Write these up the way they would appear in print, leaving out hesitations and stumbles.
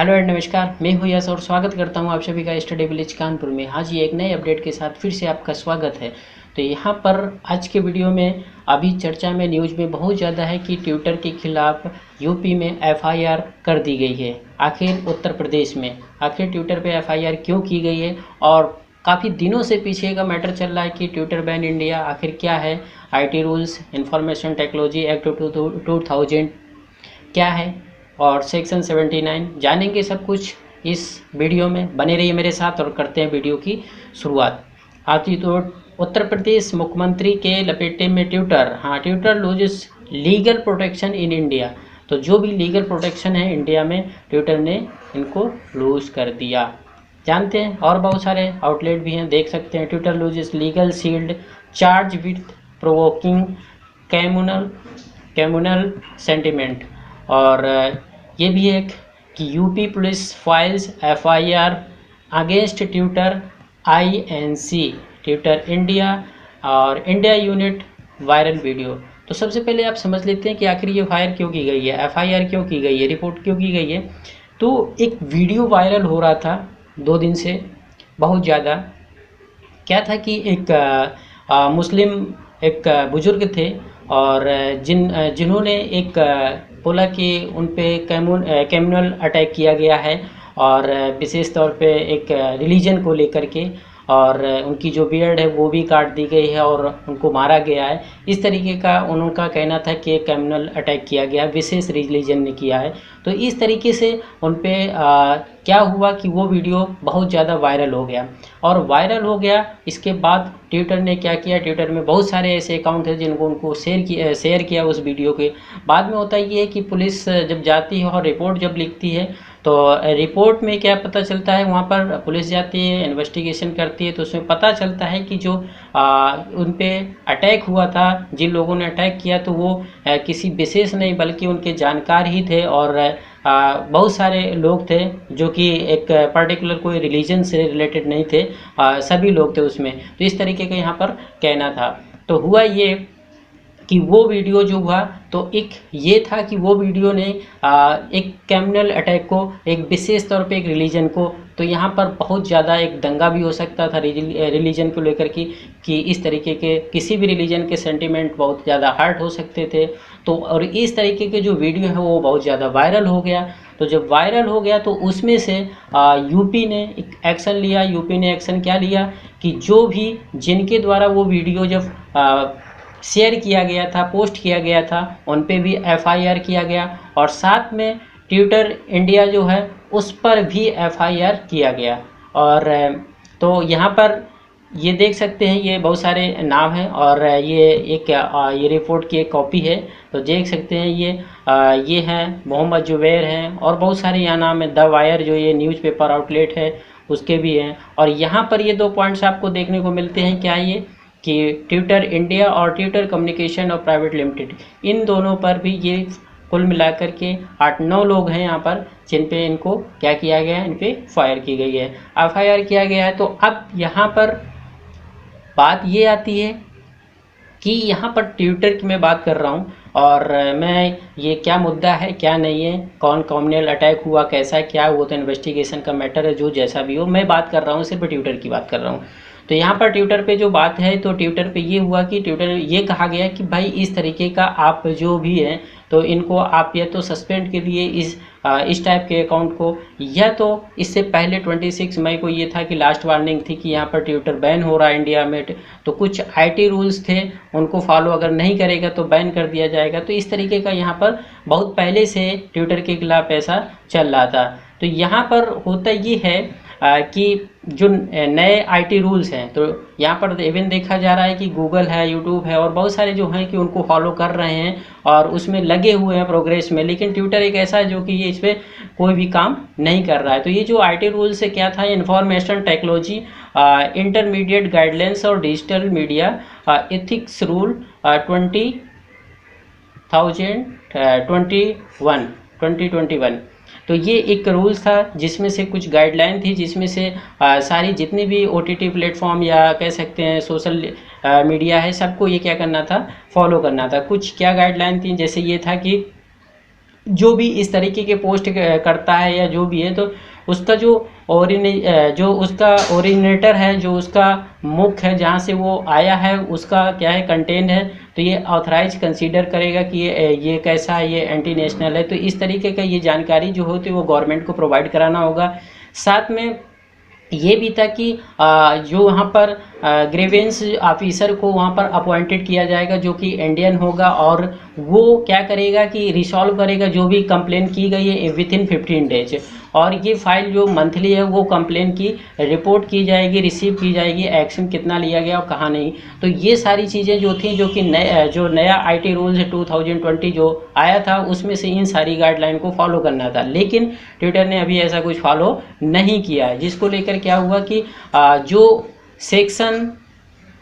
Hello and नमस्कार, मैं हूँ यश और स्वागत करता हूँ आप सभी का स्टडी विलेज कानपुर में। हाँ जी, एक नए अपडेट के साथ फिर से आपका स्वागत है। तो यहाँ पर आज के वीडियो में अभी चर्चा में न्यूज़ में बहुत ज़्यादा है कि ट्विटर के खिलाफ यूपी में एफआईआर कर दी गई है। आखिर उत्तर प्रदेश में आखिर ट्विटर पे एफआईआर क्यों की गई है, और काफ़ी दिनों से पीछे का मैटर चल रहा है कि ट्विटर बैन इंडिया आखिर क्या है, IT rules, information technology act 2000 क्या है, और सेक्शन 79 जानेंगे सब कुछ इस वीडियो में। बने रहिए मेरे साथ और करते हैं वीडियो की शुरुआत। आती तो उत्तर प्रदेश मुख्यमंत्री के लपेटे में ट्विटर। हाँ, Twitter loses legal protection in India. तो जो भी लीगल प्रोटेक्शन है इंडिया में, ट्विटर ने इनको लूज कर दिया। जानते हैं, और बहुत सारे आउटलेट भी हैं, देख सकते हैं। Twitter loses legal shield, charge with provoking communal sentiment. और ये भी एक कि UP police files FIR against Twitter INC, Twitter India और इंडिया यूनिट वायरल वीडियो। तो सबसे पहले आप समझ लेते हैं कि आखिर ये फायर क्यों की गई है, एफआईआर क्यों की गई है, रिपोर्ट क्यों की गई है। तो एक वीडियो वायरल हो रहा था 2 दिन से बहुत ज़्यादा। क्या था कि एक मुस्लिम एक बुजुर्ग थे, और जिन्होंने एक बोला कि उन पे कम्युनल अटैक किया गया है, और विशेष तौर पे एक रिलीजन को लेकर के, और उनकी जो बियर्ड है वो भी काट दी गई है और उनको मारा गया है। इस तरीके का उनका कहना था कि कम्युनल अटैक किया गया, विशेष रिलीजन ने किया है। तो इस तरीके से उन पे क्या हुआ कि वो वीडियो बहुत ज़्यादा वायरल हो गया। और वायरल हो गया, इसके बाद ट्विटर ने क्या किया, ट्विटर में बहुत सारे ऐसे अकाउंट हैं जिनको उनको शेयर किया उस वीडियो के। बाद में होता ये है कि पुलिस जब जाती है और रिपोर्ट जब लिखती है, तो रिपोर्ट में क्या पता चलता है, वहाँ पर पुलिस जाती है, इन्वेस्टिगेशन करती है, तो उसमें पता चलता है कि जो उन पे अटैक हुआ था, जिन लोगों ने अटैक किया, तो वो किसी विशेष नहीं बल्कि उनके जानकार ही थे। और बहुत सारे लोग थे जो कि एक पर्टिकुलर कोई रिलीजन से रिलेटेड नहीं थे, सभी लोग थे उसमें। तो इस तरीके का यहाँ पर कहना था। तो हुआ ये कि वो वीडियो जो हुआ, तो एक ये था कि वो वीडियो ने एक कम्युनल अटैक को, एक विशेष तौर पे एक रिलीजन को, तो यहाँ पर बहुत ज़्यादा एक दंगा भी हो सकता था रिलीजन को लेकर कि इस तरीके के किसी भी रिलीजन के सेंटिमेंट बहुत ज़्यादा हर्ट हो सकते थे। तो और इस तरीके के जो वीडियो है वो बहुत ज़्यादा वायरल हो गया। तो जब वायरल हो गया तो उसमें से यूपी ने एक एक्शन लिया। यूपी ने एक्शन क्या लिया कि जो भी जिनके द्वारा वो वीडियो जब शेयर किया गया था, पोस्ट किया गया था, उन पे भी एफआईआर किया गया, और साथ में ट्विटर इंडिया जो है उस पर भी एफआईआर किया गया। और तो यहाँ पर ये देख सकते हैं, ये बहुत सारे नाम हैं, और ये रिपोर्ट की एक कॉपी है। तो देख सकते हैं ये हैं मोहम्मद जुबैर हैं, और बहुत सारे यहाँ नाम है। द वायर जो ये न्यूज़पेपर आउटलेट है उसके भी हैं। और यहाँ पर ये 2 पॉइंट्स आपको देखने को मिलते हैं। क्या ये कि ट्विटर इंडिया और ट्विटर कम्युनिकेशन और प्राइवेट लिमिटेड, इन दोनों पर भी ये कुल मिलाकर के 8-9 लोग हैं यहाँ पर, जिन पे इनको क्या किया गया है, इन पे फायर की गई है, एफआईआर किया गया है। तो अब यहाँ पर बात ये आती है कि यहाँ पर ट्विटर की मैं बात कर रहा हूँ, और मैं ये क्या मुद्दा है क्या नहीं है, कौन कम्युनल अटैक हुआ, कैसा है क्या, वो तो इन्वेस्टिगेशन का मैटर है, जो जैसा भी हो। मैं बात कर रहा हूँ सिर्फ ट्विटर की बात कर रहा हूँ। तो यहाँ पर ट्विटर पे जो बात है, तो ट्विटर पे ये हुआ कि ट्विटर ये कहा गया कि भाई इस तरीके का आप जो भी हैं, तो इनको आप या तो सस्पेंड के लिए इस टाइप के अकाउंट को, या तो इससे पहले 26 मई को ये था कि लास्ट वार्निंग थी कि यहाँ पर ट्विटर बैन हो रहा है इंडिया में, तो कुछ आईटी रूल्स थे, उनको फॉलो अगर नहीं करेगा तो बैन कर दिया जाएगा। तो इस तरीके का यहाँ पर बहुत पहले से ट्विटर के खिलाफ ऐसा चल रहा था। तो यहाँ पर होता ये है कि जो नए आईटी रूल्स हैं, तो यहाँ पर इवन देखा जा रहा है कि गूगल है, यूट्यूब है, और बहुत सारे जो हैं कि उनको फॉलो कर रहे हैं और उसमें लगे हुए हैं प्रोग्रेस में। लेकिन ट्विटर एक ऐसा है जो कि ये इस पर कोई भी काम नहीं कर रहा है। तो ये जो आईटी रूल्स है क्या था, इंफॉर्मेशन टेक्नोलॉजी इंटरमीडिएट गाइडलाइंस और डिजिटल मीडिया एथिक्स रूल 2021। तो ये एक रूल्स था जिसमें से कुछ गाइडलाइन थी, जिसमें से सारी जितनी भी ओटीटी प्लेटफॉर्म या कह सकते हैं सोशल मीडिया है, सबको ये क्या करना था, फॉलो करना था। कुछ क्या गाइडलाइन थी, जैसे ये था कि जो भी इस तरीके के पोस्ट करता है या जो भी है, तो उसका जो उसका ओरिजिनेटर है, जो उसका मुख है जहाँ से वो आया है, उसका क्या है कंटेंट है, तो ये ऑथराइज कंसीडर करेगा कि ये कैसा है, ये एंटी नेशनल है। तो इस तरीके का ये जानकारी जो होती है वो गवर्नमेंट को प्रोवाइड कराना होगा। साथ में ये भी था कि जो वहाँ पर ग्रीवेंस ऑफिसर को वहाँ पर अपॉइंटेड किया जाएगा, जो कि इंडियन होगा, और वो क्या करेगा कि रिसॉल्व करेगा जो भी कंप्लेन की गई है विद इन 15 डेज। और ये फाइल जो मंथली है वो कंप्लेन की रिपोर्ट की जाएगी, रिसीव की जाएगी, एक्शन कितना लिया गया और कहाँ नहीं। तो ये सारी चीज़ें जो थी, जो कि जो नया आईटी रूल्स 2020 जो आया था, उसमें से इन सारी गाइडलाइन को फॉलो करना था। लेकिन ट्विटर ने अभी ऐसा कुछ फॉलो नहीं किया है, जिसको लेकर क्या हुआ कि जो सेक्शन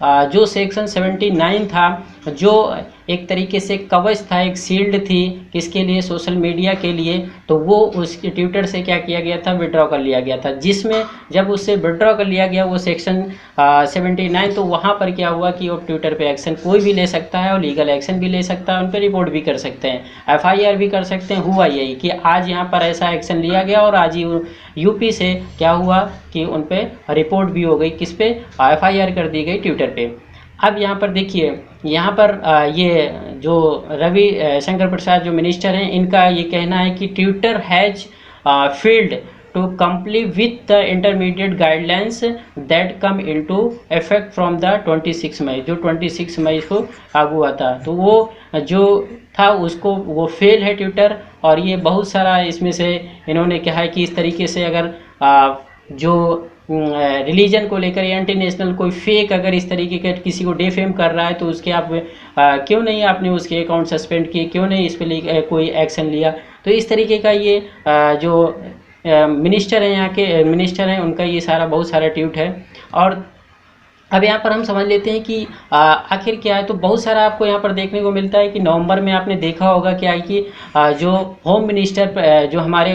79 था, जो एक तरीके से कवच था, एक शील्ड थी किसके लिए, सोशल मीडिया के लिए, तो वो उसके ट्विटर से क्या किया गया था, विड्रॉ कर लिया गया था। जिसमें जब उससे विड्रॉ कर लिया गया वो सेक्शन 79, तो वहाँ पर क्या हुआ कि वो ट्विटर पे एक्शन कोई भी ले सकता है और लीगल एक्शन भी ले सकता है, उन पर रिपोर्ट भी कर सकते हैं, FIR भी कर सकते हैं। हुआ यही कि आज यहाँ पर ऐसा एक्शन लिया गया और आज ही यूपी से क्या हुआ कि उन पर रिपोर्ट भी हो गई, किस पे, FIR कर दी गई ट्विटर पे। अब यहाँ पर देखिए, यहाँ पर ये जो रवि शंकर प्रसाद जो मिनिस्टर हैं, इनका ये कहना है कि Twitter has failed to complete with the intermediate guidelines that come into effect from the 26 May, जो 26 मई को लागू हुआ था। तो वो जो था उसको वो फेल है ट्विटर। और ये बहुत सारा इसमें से इन्होंने कहा है कि इस तरीके से अगर जो रिलीजन को लेकर या इंटरनेशनल कोई फेक अगर इस तरीके का किसी को डिफेम कर रहा है, तो उसके आप क्यों नहीं आपने उसके अकाउंट सस्पेंड किए, क्यों नहीं इस पर कोई एक्शन लिया। तो इस तरीके का ये जो मिनिस्टर हैं, यहाँ के मिनिस्टर हैं, उनका ये सारा बहुत सारा ट्वीट है। और अब यहाँ पर हम समझ लेते हैं कि आखिर क्या है। तो बहुत सारा आपको यहाँ पर देखने को मिलता है कि नवंबर में आपने देखा होगा क्या है कि जो होम मिनिस्टर जो हमारे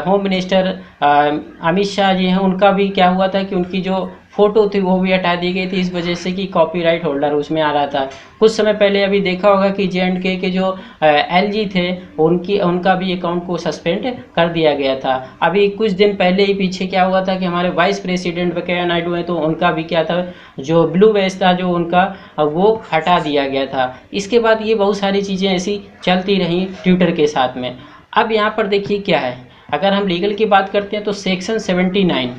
होम मिनिस्टर अमित शाह जी हैं, उनका भी क्या हुआ था कि उनकी जो फ़ोटो थी वो भी हटा दी गई थी, इस वजह से कि कॉपीराइट होल्डर उसमें आ रहा था। कुछ समय पहले अभी देखा होगा कि JNK के जो LG थे, उनका भी अकाउंट को सस्पेंड कर दिया गया था। अभी कुछ दिन पहले ही पीछे क्या हुआ था कि हमारे वाइस प्रेसिडेंट वेंकैया नायडू हैं, तो उनका भी क्या था, जो ब्लू वेस्ट था जो उनका, वो हटा दिया गया था। इसके बाद ये बहुत सारी चीज़ें ऐसी चलती रहीं ट्विटर के साथ में। अब यहाँ पर देखिए क्या है, अगर हम लीगल की बात करते हैं तो सेक्शन 79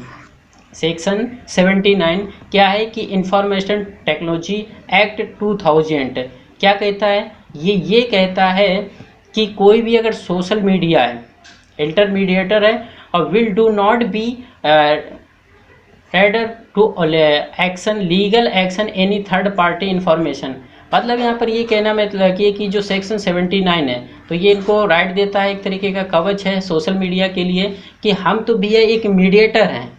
क्या है कि इंफॉर्मेशन टेक्नोलॉजी एक्ट 2000 क्या कहता है, ये कहता है कि कोई भी अगर सोशल मीडिया है, इंटरमीडिएटर है, और will do not be reader to action legal action any third party information. मतलब यहाँ पर ये कहना मतलब कि जो सेक्शन 79 है, तो ये इनको राइट देता है, एक तरीके का कवच है सोशल मीडिया के लिए कि हम तो भैया एक मीडिएटर हैं।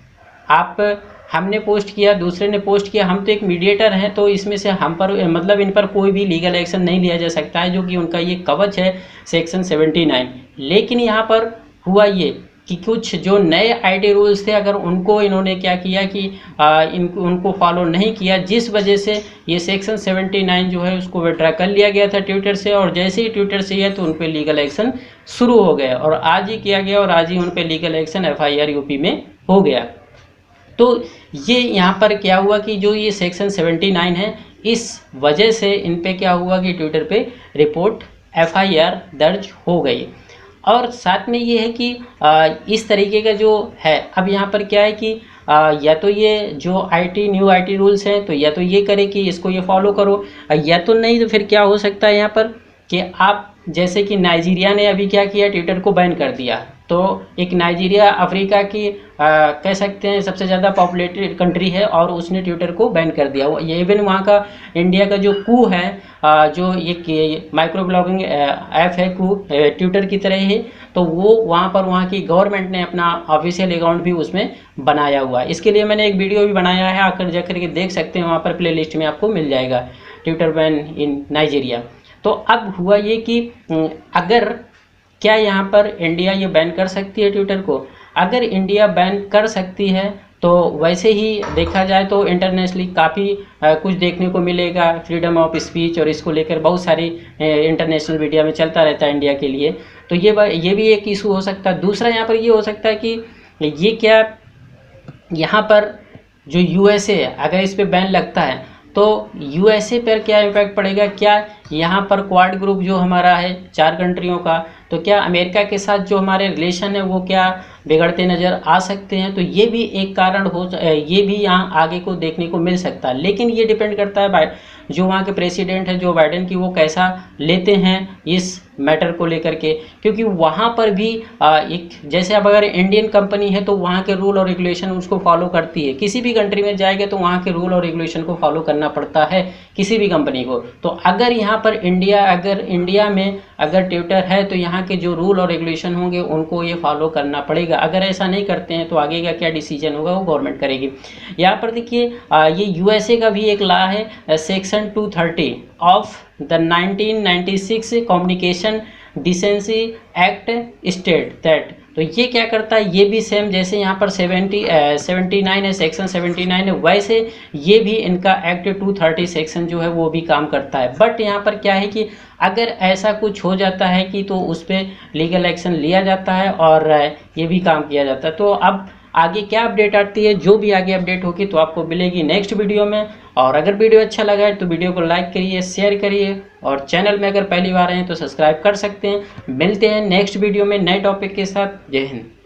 हमने पोस्ट किया, दूसरे ने पोस्ट किया, हम तो एक मीडिएटर हैं, तो इसमें से हम पर मतलब इन पर कोई भी लीगल एक्शन नहीं लिया जा सकता है, जो कि उनका ये कवच है सेक्शन 79। लेकिन यहाँ पर हुआ ये कि कुछ जो नए आईटी रूल्स थे, अगर उनको इन्होंने क्या किया कि उनको फॉलो नहीं किया, जिस वजह से ये सेक्शन 79 जो है उसको विड्रॉ कर लिया गया था ट्विटर से। और जैसे ही ट्विटर से है तो उन पर लीगल एक्शन शुरू हो गया, और आज ही किया गया, और आज ही उन पर लीगल एक्शन FIR यूपी में हो गया। तो ये यहाँ पर क्या हुआ कि जो ये सेक्शन 79 है, इस वजह से इन पे क्या हुआ कि ट्विटर पे रिपोर्ट FIR दर्ज हो गई। और साथ में ये है कि इस तरीके का जो है, अब यहाँ पर क्या है कि या तो ये जो न्यू आईटी रूल्स हैं, तो या तो ये करे कि इसको ये फॉलो करो, या तो नहीं तो फिर क्या हो सकता है यहाँ पर कि आप जैसे कि नाइजीरिया ने अभी क्या किया, ट्विटर को बैन कर दिया। तो एक नाइजीरिया अफ्रीका की कह सकते हैं सबसे ज़्यादा पॉपुलेटेड कंट्री है, और उसने ट्विटर को बैन कर दिया। ये इवन वहाँ का इंडिया का जो कू है, जो ये माइक्रो ब्लॉगिंग ऐप है कू, ट्विटर की तरह ही, तो वो वहाँ पर वहाँ की गवर्नमेंट ने अपना ऑफिशियल अकाउंट भी उसमें बनाया हुआ है। इसके लिए मैंने एक वीडियो भी बनाया है, आकर जाकर के देख सकते हैं, वहाँ पर प्ले लिस्ट में आपको मिल जाएगा, ट्विटर बैन इन नाइजीरिया। तो अब हुआ ये कि अगर क्या यहाँ पर इंडिया ये बैन कर सकती है ट्विटर को? अगर इंडिया बैन कर सकती है तो वैसे ही देखा जाए तो इंटरनेशनली काफ़ी कुछ देखने को मिलेगा, फ्रीडम ऑफ स्पीच, और इसको लेकर बहुत सारी इंटरनेशनल मीडिया में चलता रहता है इंडिया के लिए। तो ये भी एक इशू हो सकता है। दूसरा यहाँ पर ये हो सकता है कि ये क्या यहाँ पर जो यूएसए है, अगर इस पे बैन लगता है तो यूएसए पर क्या इम्पैक्ट पड़ेगा, क्या यहाँ पर क्वाड ग्रुप जो हमारा है 4 कंट्रियों का, तो क्या अमेरिका के साथ जो हमारे रिलेशन है वो क्या बिगड़ते नज़र आ सकते हैं। तो ये भी एक कारण ये भी यहाँ आगे को देखने को मिल सकता है। लेकिन ये डिपेंड करता है जो वहाँ के प्रेसिडेंट है जो बाइडेन की, वो कैसा लेते हैं इस मैटर को लेकर के, क्योंकि वहाँ पर भी एक जैसे अब अगर इंडियन कंपनी है तो वहाँ के रूल और रेगुलेशन उसको फॉलो करती है। किसी भी कंट्री में जाएगा तो वहाँ के रूल और रेगुलेशन को फॉलो करना पड़ता है किसी भी कंपनी को। तो अगर यहाँ पर इंडिया में अगर ट्विटर है तो यहाँ के जो रूल और रेगुलेशन होंगे उनको ये फॉलो करना पड़ेगा। अगर ऐसा नहीं करते हैं तो आगे का क्या डिसीजन होगा वो गवर्नमेंट करेगी। यहाँ पर देखिए ये यूएसए का भी एक लॉ है, section 230 of the 1996 communication decency act state that. तो ये क्या करता है, ये भी सेम जैसे यहाँ पर 79 है, सेक्शन 79 है, वैसे ये भी इनका एक्ट 230 सेक्शन जो है वो भी काम करता है। बट यहाँ पर क्या है कि अगर ऐसा कुछ हो जाता है कि तो उस पर लीगल एक्शन लिया जाता है और ये भी काम किया जाता है। तो अब आगे क्या अपडेट आती है, जो भी आगे अपडेट होगी तो आपको मिलेगी नेक्स्ट वीडियो में। और अगर वीडियो अच्छा लगा है तो वीडियो को लाइक करिए, शेयर करिए, और चैनल में अगर पहली बार आए हैं तो सब्सक्राइब कर सकते हैं। मिलते हैं नेक्स्ट वीडियो में नए टॉपिक के साथ। जय हिंद।